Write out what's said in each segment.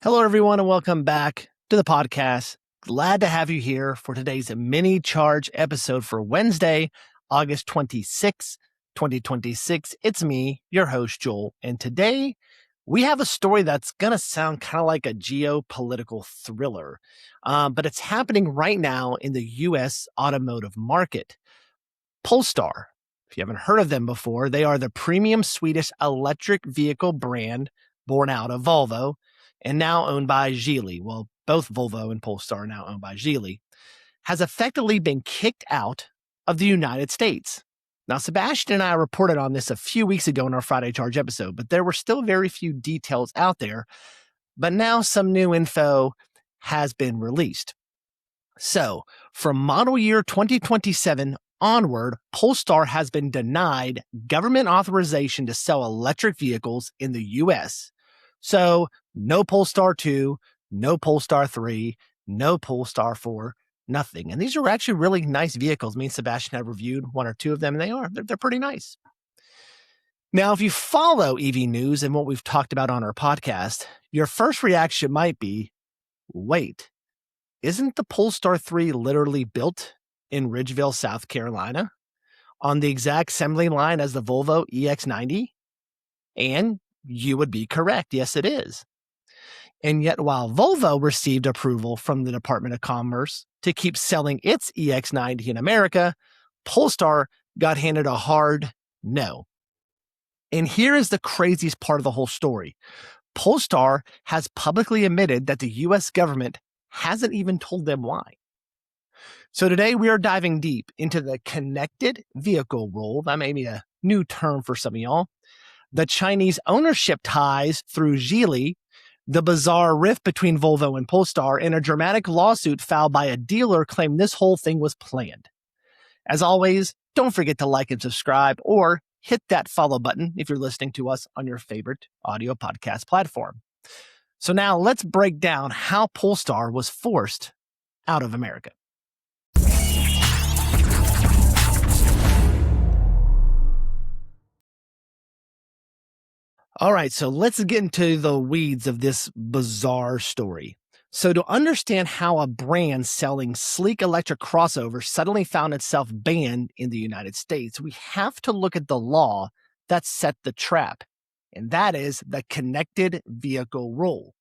Hello, everyone, and welcome back to the podcast. Glad to have you here for today's mini charge episode for Wednesday, August 26, 2026. It's me, your host, Joel, and today we have a story that's going to sound kind of like a geopolitical thriller, but it's happening right now in the U.S. automotive market. Polestar, if you haven't heard of them before, they are the premium Swedish electric vehicle brand born out of Volvo and now owned by Geely. Well, both Volvo and Polestar are now owned by Geely, has effectively been kicked out of the United States. Now, Sebastian and I reported on this a few weeks ago in our Friday Charge episode, but there were still very few details out there. But now some new info has been released. So, from model year 2027 onward, Polestar has been denied government authorization to sell electric vehicles in the U.S. So, no Polestar 2, no Polestar 3, no Polestar 4, nothing. And these are actually really nice vehicles. Me and Sebastian have reviewed one or two of them, and they're pretty nice. Now, if you follow EV news and what we've talked about on our podcast, your first reaction might be, wait, isn't the Polestar 3 literally built in Ridgeville, South Carolina, on the exact assembly line as the Volvo EX90? And you would be correct. Yes, it is. And yet, while Volvo received approval from the Department of Commerce to keep selling its EX90 in America, Polestar got handed a hard no. And here is the craziest part of the whole story. Polestar has publicly admitted that the U.S. government hasn't even told them why. So today we are diving deep into the connected vehicle role. That may be a new term for some of y'all. The Chinese ownership ties through Geely, the bizarre rift between Volvo and Polestar, and a dramatic lawsuit filed by a dealer claiming this whole thing was planned. As always, don't forget to like and subscribe or hit that follow button if you're listening to us on your favorite audio podcast platform. So now let's break down how Polestar was forced out of America. All right, so let's get into the weeds of this bizarre story. So to understand how a brand selling sleek electric crossovers suddenly found itself banned in the United States, we have to look at the law that set the trap, and that is the connected vehicle rule.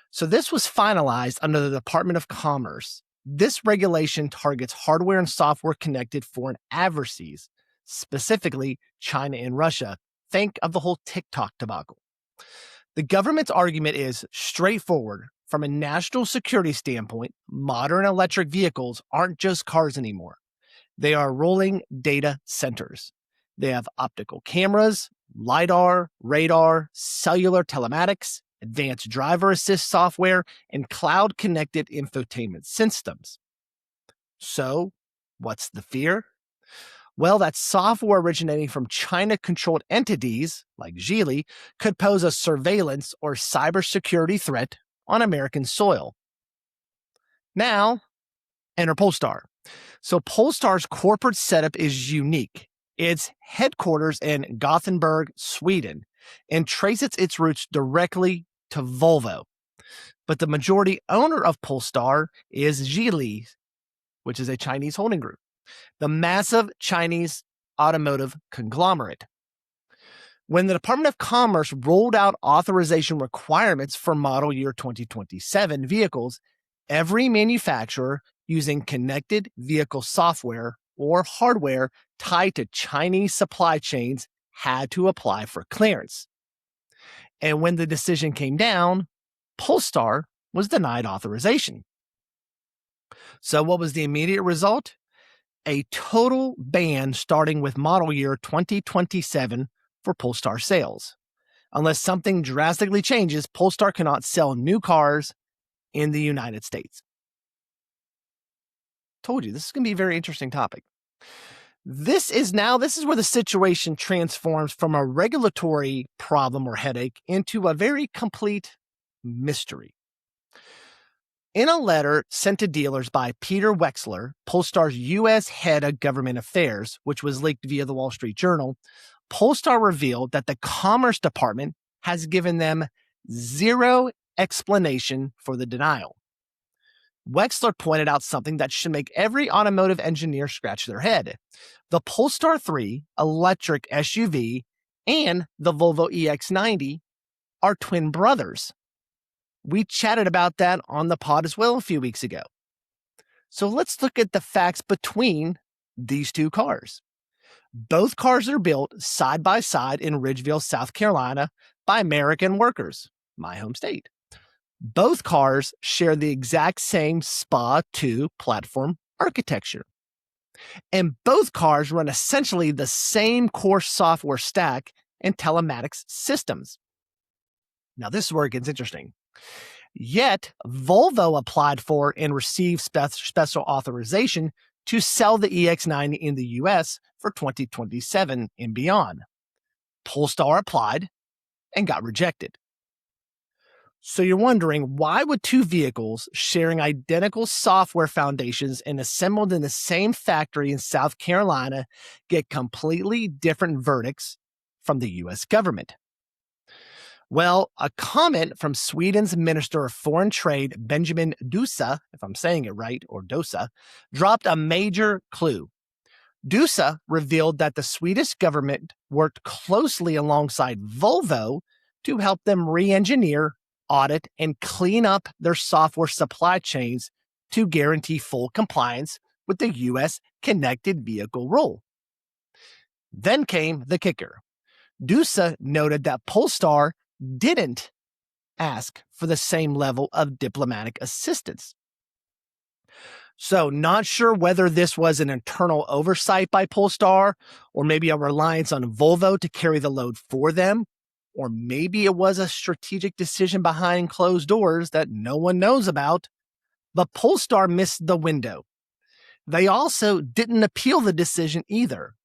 So this was finalized under the Department of Commerce. This regulation targets hardware and software connected foreign adversaries, specifically China and Russia. Think of the whole TikTok debacle. The government's argument is straightforward. From a national security standpoint, modern electric vehicles aren't just cars anymore. They are rolling data centers. They have optical cameras, LiDAR, radar, cellular telematics, advanced driver assist software, and cloud-connected infotainment systems. So, what's the fear? Well, that software originating from China-controlled entities, like Geely, could pose a surveillance or cybersecurity threat on American soil. Now, enter Polestar. So Polestar's corporate setup is unique. Its headquarters in Gothenburg, Sweden, and traces its roots directly to Volvo. But the majority owner of Polestar is Geely, which is a Chinese holding group, the massive Chinese automotive conglomerate. When the Department of Commerce rolled out authorization requirements for model year 2027 vehicles, every manufacturer using connected vehicle software or hardware tied to Chinese supply chains had to apply for clearance. And when the decision came down, Polestar was denied authorization. So what was the immediate result? A total ban starting with model year 2027 for Polestar sales. Unless something drastically changes, Polestar cannot sell new cars in the United States. Told you, this is going to be a very interesting topic. This is where the situation transforms from a regulatory problem or headache into a very complete mystery. In a letter sent to dealers by Peter Wexler, Polestar's U.S. head of government affairs, which was leaked via the Wall Street Journal, Polestar revealed that the Commerce Department has given them zero explanation for the denial. Wexler pointed out something that should make every automotive engineer scratch their head. The Polestar 3 electric SUV and the Volvo EX90 are twin brothers. We chatted about that on the pod as well a few weeks ago. So let's look at the facts between these two cars. Both cars are built side by side in Ridgeville, South Carolina by American workers, my home state. Both cars share the exact same SPA 2 platform architecture. And both cars run essentially the same core software stack and telematics systems. Now, this is where it gets interesting. Yet, Volvo applied for and received special authorization to sell the EX90 in the US for 2027 and beyond. Polestar applied and got rejected. So you're wondering, why would two vehicles sharing identical software foundations and assembled in the same factory in South Carolina get completely different verdicts from the US government? Well, a comment from Sweden's Minister of Foreign Trade, Benjamin Dusa, if I'm saying it right, or Dosa, dropped a major clue. Dusa revealed that the Swedish government worked closely alongside Volvo to help them re-engineer, audit, and clean up their software supply chains to guarantee full compliance with the U.S. connected vehicle rule. Then came the kicker. Dusa noted that Polestar didn't ask for the same level of diplomatic assistance. So, not sure whether this was an internal oversight by Polestar, or maybe a reliance on Volvo to carry the load for them, or maybe it was a strategic decision behind closed doors that no one knows about. But Polestar missed the window. They also didn't appeal the decision either.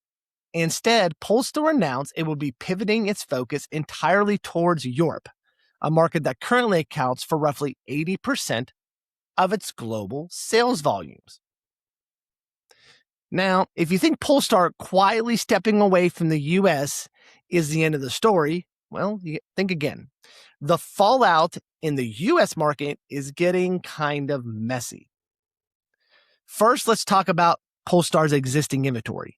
Instead, Polestar announced it would be pivoting its focus entirely towards Europe, a market that currently accounts for roughly 80% of its global sales volumes. Now, if you think Polestar quietly stepping away from the US is the end of the story, well, you think again. The fallout in the US market is getting kind of messy. First, let's talk about Polestar's existing inventory.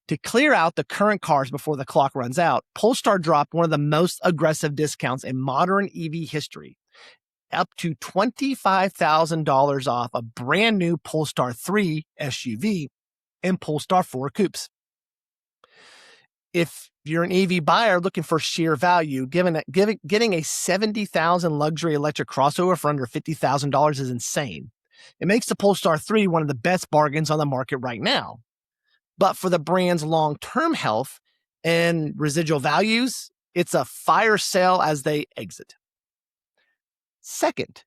To clear out the current cars before the clock runs out, Polestar dropped one of the most aggressive discounts in modern EV history, up to $25,000 off a brand new Polestar 3 SUV and Polestar 4 coupes. If you're an EV buyer looking for sheer value, getting a $70,000 luxury electric crossover for under $50,000 is insane. It makes the Polestar 3 one of the best bargains on the market right now. But for the brand's long-term health and residual values, it's a fire sale as they exit. Second,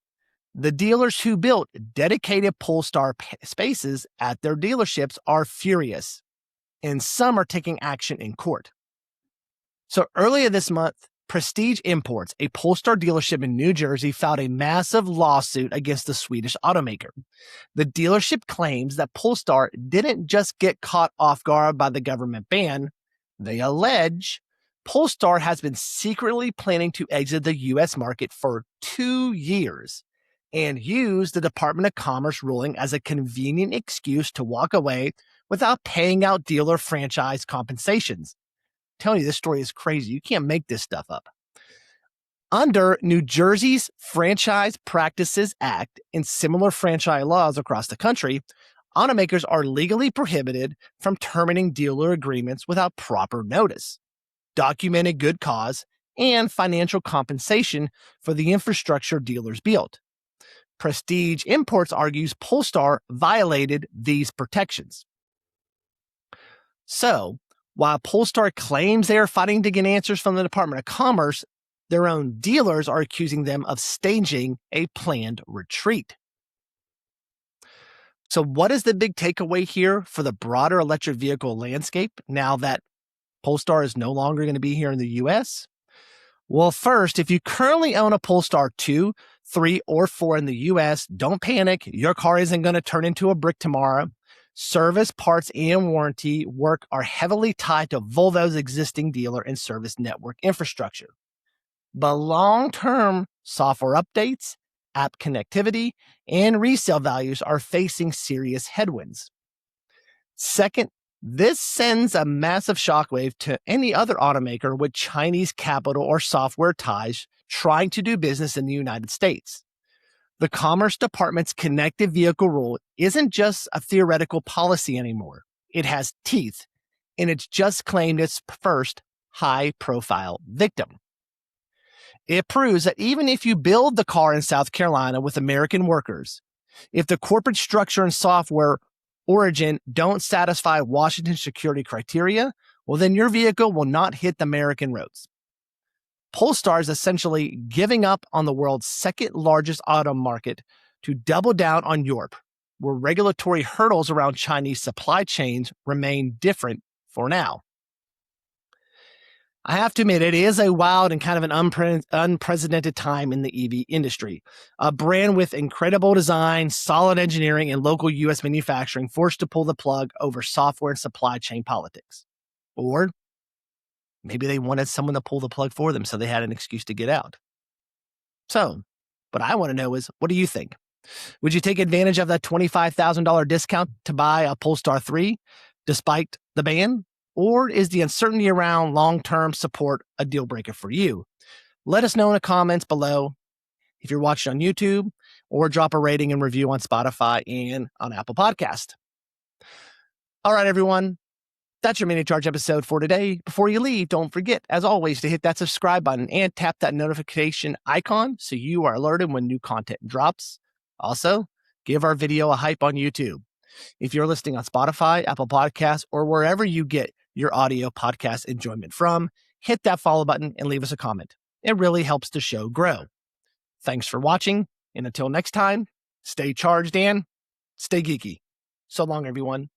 the dealers who built dedicated Polestar spaces at their dealerships are furious, and some are taking action in court. So earlier this month, Prestige Imports, a Polestar dealership in New Jersey, filed a massive lawsuit against the Swedish automaker. The dealership claims that Polestar didn't just get caught off guard by the government ban. They allege Polestar has been secretly planning to exit the U.S. market for 2 years and used the Department of Commerce ruling as a convenient excuse to walk away without paying out dealer franchise compensations. I'm telling you, this story is crazy. You can't make this stuff up. Under New Jersey's Franchise Practices Act and similar franchise laws across the country, automakers are legally prohibited from terminating dealer agreements without proper notice, documented good cause, and financial compensation for the infrastructure dealers built. Prestige Imports argues Polestar violated these protections. So, while Polestar claims they are fighting to get answers from the Department of Commerce, their own dealers are accusing them of staging a planned retreat. So what is the big takeaway here for the broader electric vehicle landscape now that Polestar is no longer going to be here in the US? Well, first, if you currently own a Polestar 2, 3, or 4 in the US, don't panic. Your car isn't going to turn into a brick tomorrow. Service, parts, and warranty work are heavily tied to Volvo's existing dealer and service network infrastructure. But long-term software updates, app connectivity, and resale values are facing serious headwinds. Second, this sends a massive shockwave to any other automaker with Chinese capital or software ties trying to do business in the United States. The Commerce Department's connected vehicle rule isn't just a theoretical policy anymore. It has teeth, and it's just claimed its first high-profile victim. It proves that even if you build the car in South Carolina with American workers, if the corporate structure and software origin don't satisfy Washington security criteria, well, then your vehicle will not hit the American roads. Polestar is essentially giving up on the world's second largest auto market to double down on Europe, where regulatory hurdles around Chinese supply chains remain different for now. I have to admit, it is a wild and kind of an unprecedented time in the EV industry. A brand with incredible design, solid engineering, and local U.S. manufacturing forced to pull the plug over software and supply chain politics. Or maybe they wanted someone to pull the plug for them, so they had an excuse to get out. So, what I want to know is, what do you think? Would you take advantage of that $25,000 discount to buy a Polestar 3 despite the ban? Or is the uncertainty around long-term support a deal breaker for you? Let us know in the comments below if you're watching on YouTube, or drop a rating and review on Spotify and on Apple Podcast. All right, everyone. That's your mini charge episode for today. Before you leave, don't forget, as always, to hit that subscribe button and tap that notification icon so you are alerted when new content drops. Also, give our video a hype on YouTube. If you're listening on Spotify, Apple Podcasts, or wherever you get your audio podcast enjoyment from, hit that follow button and leave us a comment. It really helps the show grow. Thanks for watching, and until next time, stay charged and stay geeky. So long, everyone.